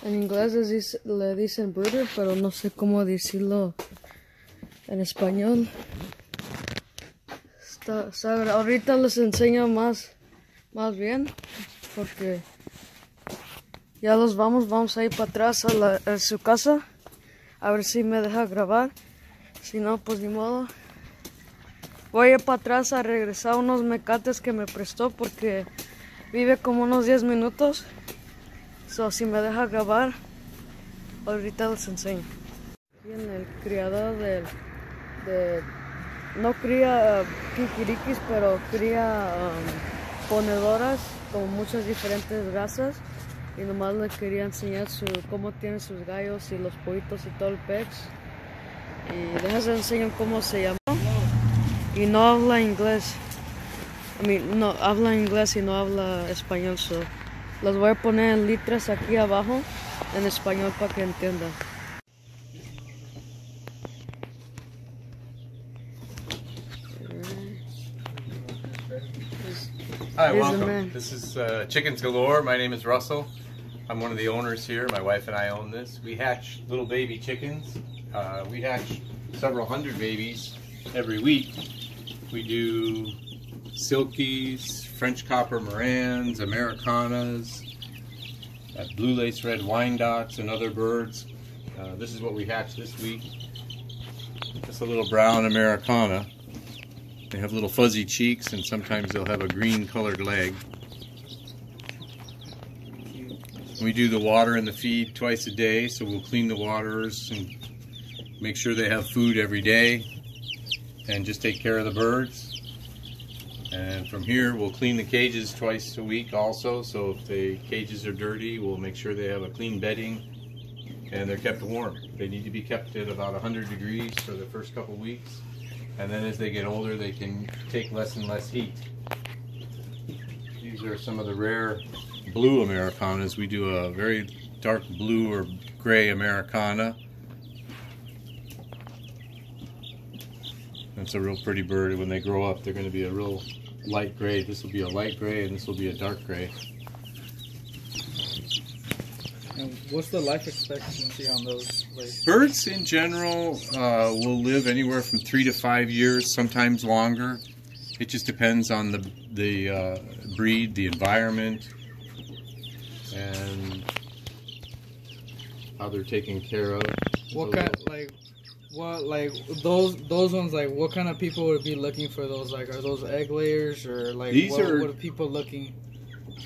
En inglés le dicen brooder, pero no sé cómo decirlo en español. Ahorita les enseño más bien, porque ya vamos a ir para atrás a su casa, a ver si me deja grabar. Si no, pues ni modo. Voy a ir para atrás a regresar unos mecates que me prestó, porque vive como unos 10 minutos. Si me deja grabar, ahorita les enseño. Aquí en el criadero no cría kikirikis, pero cría ponedoras con muchas diferentes razas. Y nomás les quería enseñar cómo tienen sus gallos y los pollitos y todo el pez. Y les enseño cómo se llama. Y no habla inglés. No habla inglés y no habla español. Los voy a poner en letras aquí abajo en español para que entiendan. Hi, welcome. This is Chickens Galore. My name is Russell. I'm one of the owners here. My wife and I own this. We hatch little baby chickens. We hatch several hundred babies every week. We do silkies, French copper Morans, Americanas, blue lace red Wyandottes, and other birds. This is what we hatched this week. Just a little brown Americana. They have little fuzzy cheeks, and sometimes they'll have a green colored leg. We do the water and the feed twice a day, so we'll clean the waters and make sure they have food every day and just take care of the birds. And from here we'll clean the cages twice a week also, so if the cages are dirty, we'll make sure they have a clean bedding and they're kept warm. They need to be kept at about 100 degrees for the first couple weeks, and then as they get older they can take less and less heat. These are some of the rare blue Americanas. We do a very dark blue or gray Americana. That's a real pretty bird. When they grow up, they're going to be a real light gray. This will be a light gray, and this will be a dark gray. And what's the life expectancy on those? Birds in general will live anywhere from 3 to 5 years, sometimes longer. It just depends on the breed, the environment, and how they're taken care of. What kind, those ones, like what kind of people would be looking for those? Like, are those egg layers, or like what are people looking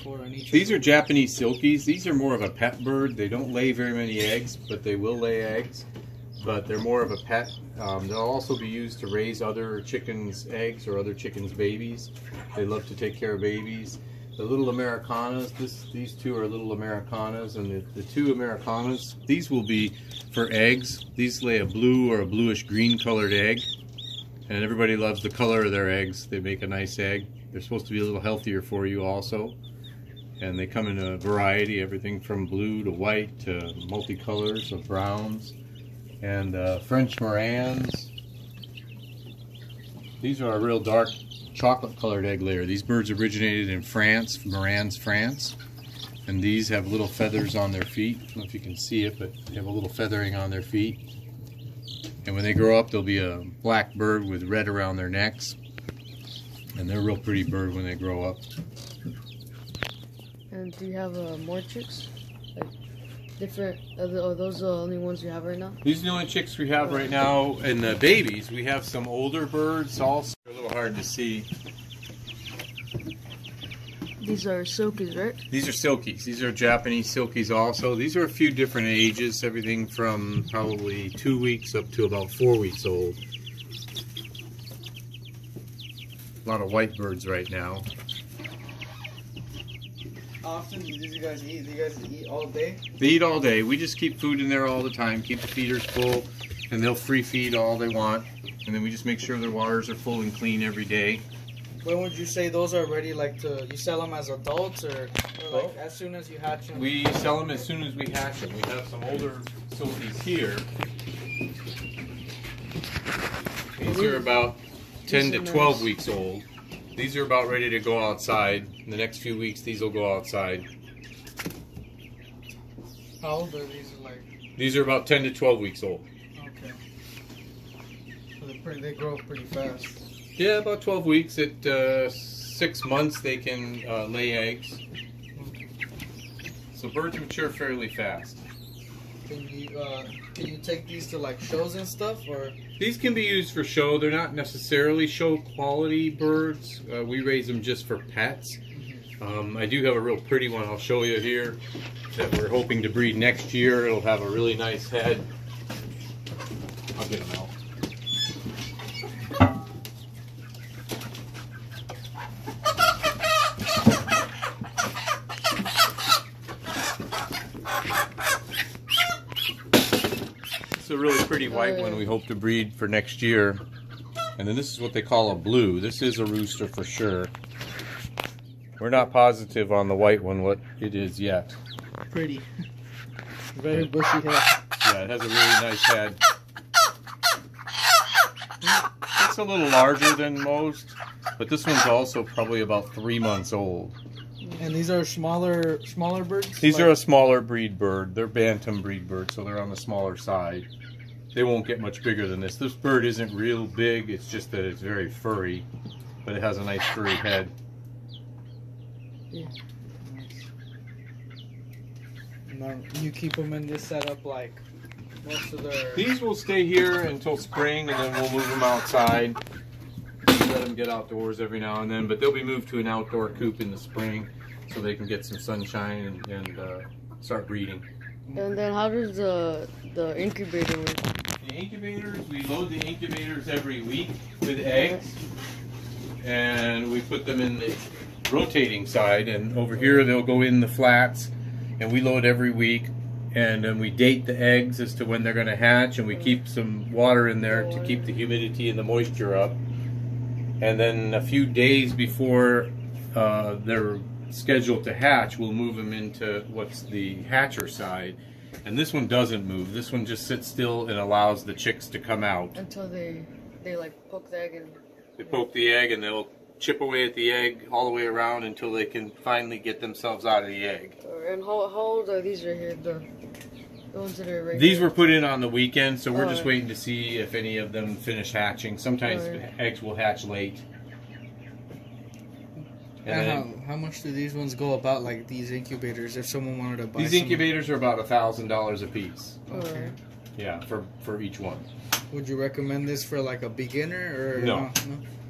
for in each? These are Japanese silkies. These are more of a pet bird. They don't lay very many eggs, but they will lay eggs. But they're more of a pet. They'll also be used to raise other chickens' eggs or other chickens' babies. They love to take care of babies. The little Americanas, these two are little Americanas, and the two Americanas, these will be for eggs. These lay a blue or a bluish green colored egg, and everybody loves the color of their eggs. They make a nice egg. They're supposed to be a little healthier for you also, and they come in a variety, everything from blue to white to multicolors of browns, and French Morans. These are a real dark chocolate colored egg layer. These birds originated in France, Morans, France, and these have little feathers on their feet. I don't know if you can see it, but they have a little feathering on their feet. And when they grow up, they'll be a black bird with red around their necks, and they're a real pretty bird when they grow up. And do you have more chicks? Like different? Are those the only ones you have right now? These are the only chicks we have right now, and the babies. We have some older birds also. They're a little hard to see. These are silkies, right? These are silkies. These are Japanese silkies also. These are a few different ages, everything from probably 2 weeks up to about 4 weeks old. A lot of white birds right now. How often do these guys eat? Do you guys eat all day? They eat all day. We just keep food in there all the time, keep the feeders full, and they'll free feed all they want. And then we just make sure their waters are full and clean every day. When would you say those are ready, you sell them as adults, or like as soon as you hatch them? We sell them as soon as we hatch them. We have some older silkies here. These are about 10 to 12 weeks old. These are about ready to go outside. In the next few weeks, these will go outside. How old are these? Like these are about 10 to 12 weeks old. Okay. So they grow pretty fast. Yeah, about 12 weeks. At 6 months, they can lay eggs. So birds mature fairly fast. Can you take these to like shows and stuff, or? These can be used for show. They're not necessarily show quality birds. We raise them just for pets. I do have a real pretty one I'll show you here that we're hoping to breed next year. It'll have a really nice head. I'll get them out. It's a really pretty white one we hope to breed for next year. And then this is what they call a blue. This is a rooster for sure. We're not positive on the white one what it is yet. Pretty. Very bushy head. Yeah, it has a really nice head. It's a little larger than most, but this one's also probably about 3 months old. And these are smaller birds? These are a smaller breed bird. They're bantam breed birds, so they're on the smaller side. They won't get much bigger than this. This bird isn't real big, it's just that it's very furry, but it has a nice furry head. Yeah. Now you keep them in this setup like most of their... These will stay here until spring, and then we'll move them outside. Let them get outdoors every now and then, but they'll be moved to an outdoor coop in the spring so they can get some sunshine and start breeding. And then how does the incubator work? The incubators, we load the incubators every week with eggs, and we put them in the rotating side, and over here they'll go in the flats, and we load every week, and then we date the eggs as to when they're going to hatch, and we keep some water in there to keep the humidity and the moisture up. And then a few days before they're scheduled to hatch, we'll move them into what's the hatcher side. And this one doesn't move. This one just sits still and allows the chicks to come out. Until they like poke the egg and... They poke the egg and they'll chip away at the egg all the way around until they can finally get themselves out of the egg. And how old are these right here? The ones that are right These here? were put in on the weekend, so we're just waiting to see if any of them finish hatching. Sometimes eggs will hatch late. And how much do these ones go about, like these incubators, if someone wanted to buy these incubators are about $1,000 a piece. Okay. Yeah, for each one. Would you recommend this for like a beginner or no?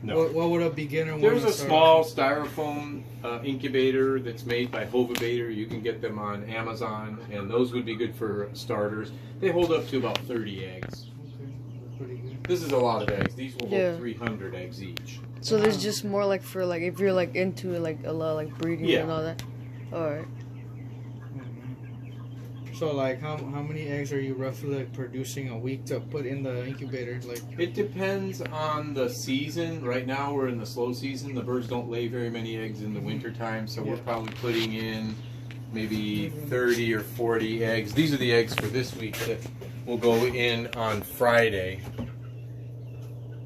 No. What would a beginner want? There's a small styrofoam incubator that's made by Hovabator. You can get them on Amazon, and those would be good for starters. They hold up to about 30 eggs. Okay, pretty good. This is a lot of eggs. These will hold 300 eggs each. So there's just more like for like if you're like into like a lot like breeding and all that. Alright. So like how many eggs are you roughly like producing a week to put in the incubator? Like it depends on the season. Right now we're in the slow season. The birds don't lay very many eggs in the winter time, so we're probably putting in maybe 30 or 40 eggs. These are the eggs for this week that will go in on Friday.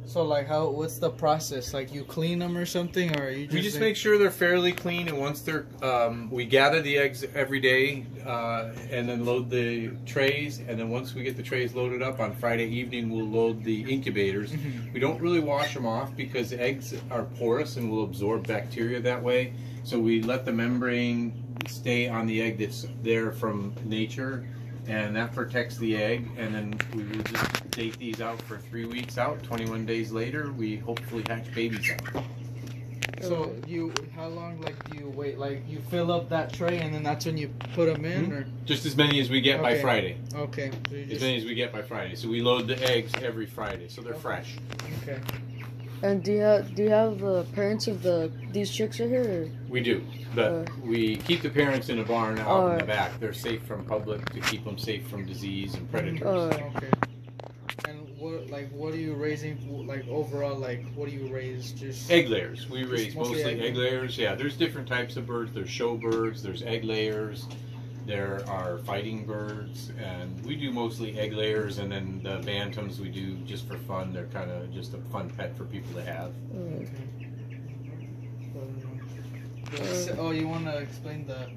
So like what's the process? Like you clean them or something, or you just... We just make sure they're fairly clean, and once they're, we gather the eggs every day, and then load the trays, and then once we get the trays loaded up on Friday evening, we'll load the incubators. We don't really wash them off because eggs are porous and will absorb bacteria that way, so we let the membrane stay on the egg that's there from nature, and that protects the egg. And then we will just date these out for 3 weeks out. 21 days later, we hopefully hatch babies out. So how long do you wait? Like you fill up that tray and then that's when you put them in, or just as many as we get by Friday. Okay. So as many as we get by Friday. So we load the eggs every Friday, so they're fresh. Okay. And do you have the parents of these chicks right here? Or? We do, but we keep the parents in a barn out in the back. They're safe from public to keep them safe from disease and predators. Okay. And what are you raising? Like overall, like what do you raise? Just egg layers. We raise mostly egg layers. Yeah, there's different types of birds. There's show birds. There's egg layers. There are fighting birds, and we do mostly egg layers, and then the bantams we do just for fun. They're kind of just a fun pet for people to have. Okay. Oh, you want to explain the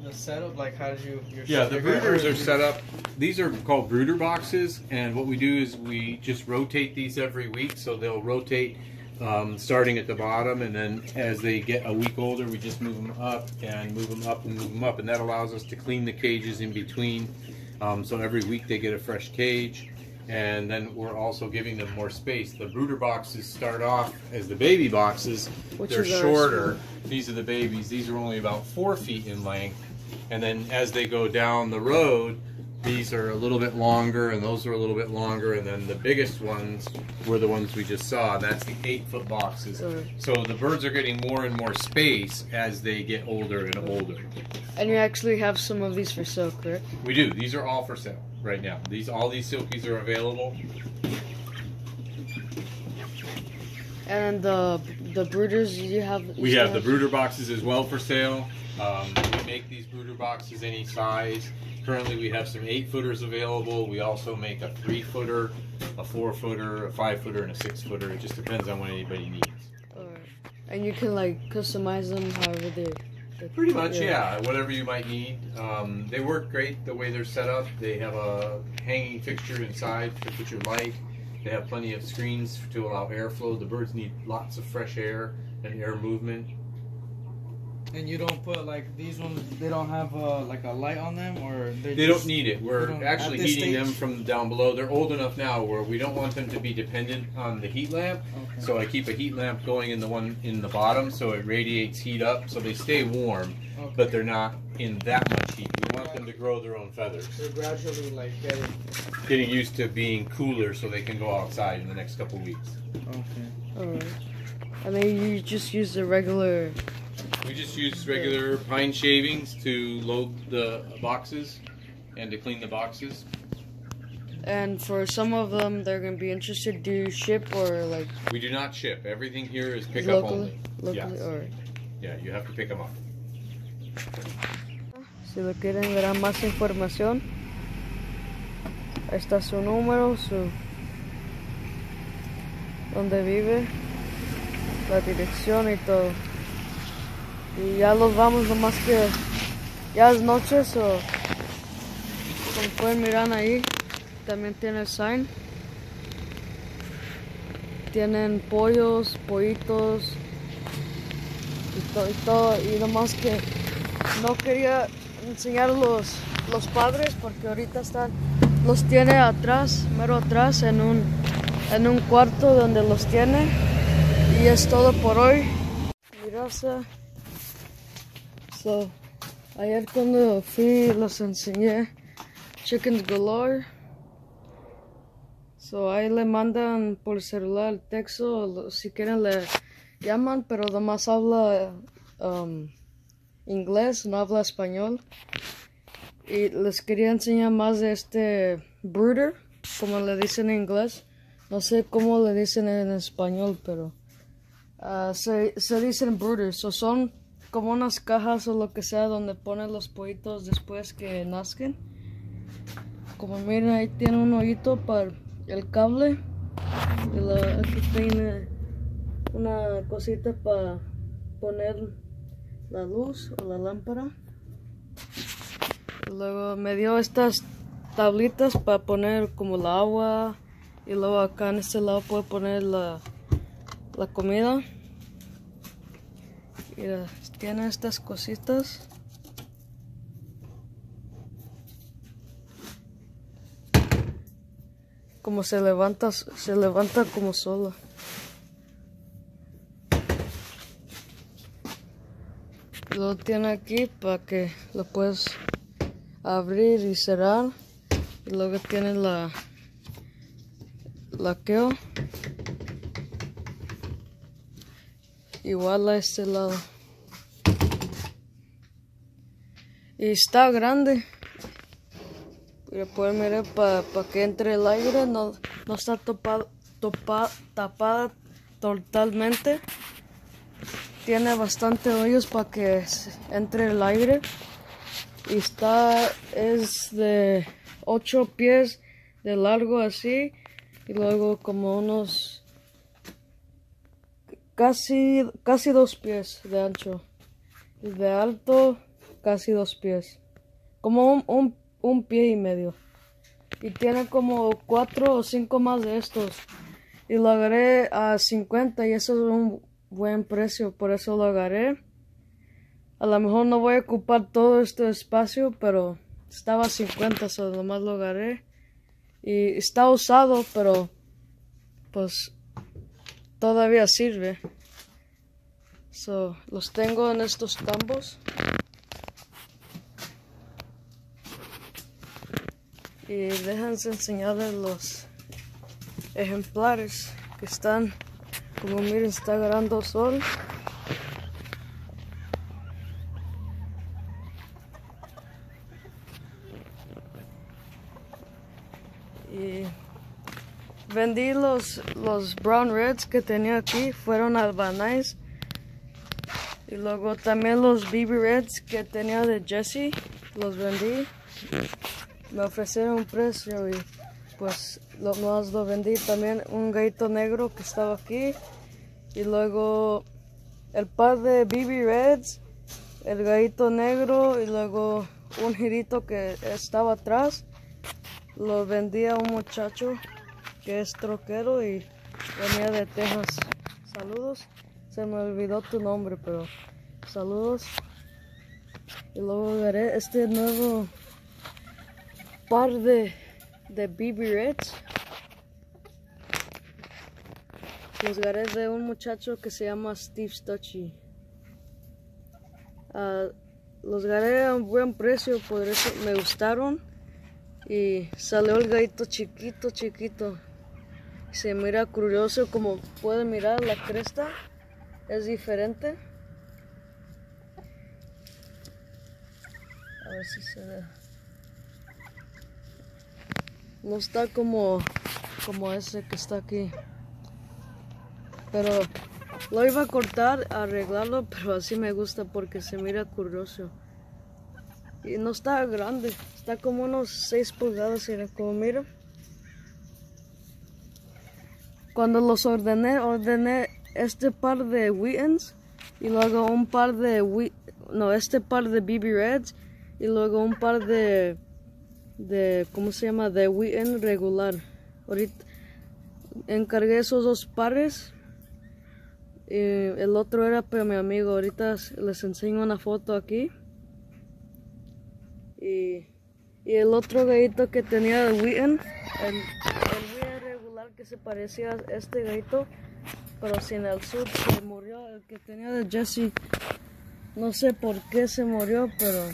the setup? Like, how did you? Yeah, the brooders are set up. These are called brooder boxes, and what we do is we just rotate these every week, so they'll rotate starting at the bottom, and then as they get a week older, we just move them up and move them up and move them up, and that allows us to clean the cages in between. So every week they get a fresh cage, and then we're also giving them more space. The brooder boxes start off as the baby boxes. They're shorter. These are the babies. These are only about 4 feet in length, and then as they go down the road, these are a little bit longer, and those are a little bit longer, and then the biggest ones were the ones we just saw. That's the 8-foot boxes. So the birds are getting more and more space as they get older and older. And you actually have some of these for sale, correct? We do. These are all for sale right now. All these silkies are available. And the brooders you have. We have the brooder boxes as well for sale. We make these brooder boxes any size. Currently we have some 8-footers available. We also make a 3-footer, a 4-footer, a 5-footer, and a 6-footer. It just depends on what anybody needs. Alright. And you can like customize them however they pretty much, yeah. Whatever you might need. They work great the way they're set up. They have a hanging fixture inside to put your light. They have plenty of screens to allow airflow. The birds need lots of fresh air and air movement. And you don't put like these ones, they don't have like a light on them, or they don't need it. We're actually heating them from down below. They're old enough now where we don't want them to be dependent on the heat lamp. Okay. So I keep a heat lamp going in the one in the bottom, so it radiates heat up, so they stay warm, but they're not in that much heat. We want them to grow their own feathers. They're gradually like getting used to being cooler, so they can go outside in the next couple weeks. Okay. All right. And then you just use the regular. We just use regular pine shavings to load the boxes and to clean the boxes. And for some of them, they're going to be interested. Do you ship or like? We do not ship. Everything here is pickup only. Locally, yes. Alright. Yeah, you have to pick them up. Si lo quieren ver más información, ahí está su número, donde vive, la dirección y todo. Y ya los vamos, nomás que ya es noche, como pueden mirar ahí, también tiene el sign. Tienen pollos, pollitos y todo, y nomás que no quería enseñar los padres porque ahorita los tiene atrás, mero atrás, en un cuarto donde los tiene. Y es todo por hoy. Gracias. Ayer cuando fui los enseñé chickens galore. Ahí le mandan por celular el texto, si quieren le llaman, pero además habla inglés, no habla español. Y les quería enseñar más de este brooder, como le dicen en inglés. No sé cómo le dicen en español, pero se dicen brooders. Son como unas cajas o lo que sea donde ponen los pollitos después que nazcan. Como miren, ahí tiene un hoyito para el cable. Y aquí tiene una cosita para poner la luz o la lámpara. Y luego me dio estas tablitas para poner como el agua. Y luego acá en este lado puedo poner la comida. Mira, tiene estas cositas. Como se levanta como sola. Lo tiene aquí para que lo puedes abrir y cerrar. Y luego tiene la laqueo. Igual a este lado. Y está grande. Pueden mirar para que entre el aire. No está tapada totalmente. Tiene bastante hoyos para que entre el aire. Y es de 8 pies de largo así. Y luego como unos casi 2 pies de ancho. Y de alto casi 2 pies. Como un pie y medio. Y tiene como 4 o 5 más de estos. Y lo agarré a 50 y eso es un buen precio, por eso lo agarré. A lo mejor no voy a ocupar todo este espacio, pero estaba a 50, so nomás lo agarré. Y está usado, pero pues todavía sirve. So, los tengo en estos tambos. Y déjense enseñarles los ejemplares que están, como miren, está agarrando sol. Y vendí los brown reds que tenía aquí, fueron albanais. Y luego también los BB reds que tenía de Jesse, los vendí. Me ofrecieron un precio y pues más lo vendí. También un gallito negro que estaba aquí. Y luego el par de BB reds, el gallito negro y luego un girito que estaba atrás. Lo vendí a un muchacho que es troquero y venía de Texas. Saludos. Se me olvidó tu nombre, pero saludos. Y luego agarré este nuevo par de BB Reds. Los agarré de un muchacho que se llama Steve Stucci. Los agarré a un buen precio, por eso me gustaron. Y salió el gallito chiquito. Se mira curioso, como pueden mirar la cresta es diferente. A ver si se ve. No está como ese que está aquí. Pero lo iba a cortar, a arreglarlo, pero así me gusta porque se mira curioso. Y no está grande, está como unos 6 pulgadas, como mira. Cuando los ordené este par de Wheatons y luego un par de este par de BB Reds y luego un par de ¿cómo se llama? De Wheaton regular. Ahorita encargué esos 2 pares y el otro era para mi amigo. Ahorita les enseño una foto aquí. Y el otro gallito que tenía de Wheaton, el Wheaton regular que se parecía a este gallito, pero sin el sud, se murió. El que tenía de Jesse, no sé por qué se murió, pero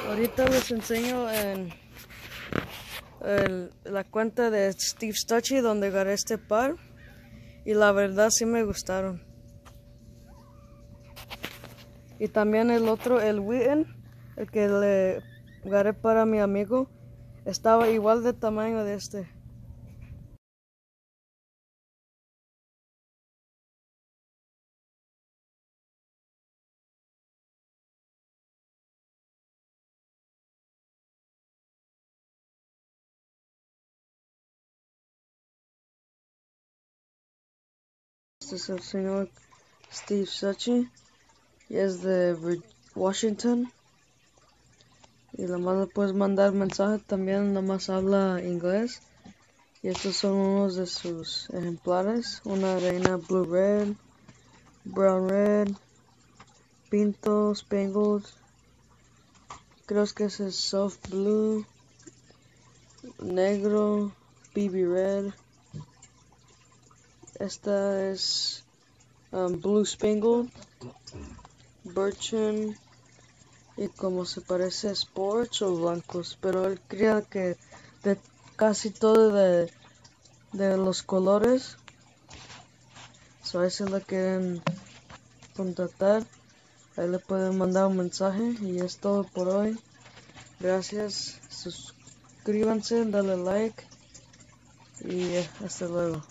ahorita les enseño en la cuenta de Steve Stucci donde agarré este par y la verdad sí me gustaron. Y también el otro, el Wheaton, el que le agarré para mi amigo, estaba igual de tamaño de este. Este es el señor Steve Stucci y es de Washington. Y nomás le puedes mandar mensaje, también nomás habla inglés. Y estos son unos de sus ejemplares. Una reina blue red, brown red, pinto, spangled. Creo que ese es soft blue, negro, BB red. Esta es blue spangled, birchen. Y como se parece a sports o blancos, pero él cría que de casi todo de los colores. So, ahí si le quieren contactar, ahí le pueden mandar un mensaje. Y es todo por hoy. Gracias, suscríbanse, dale like y hasta luego.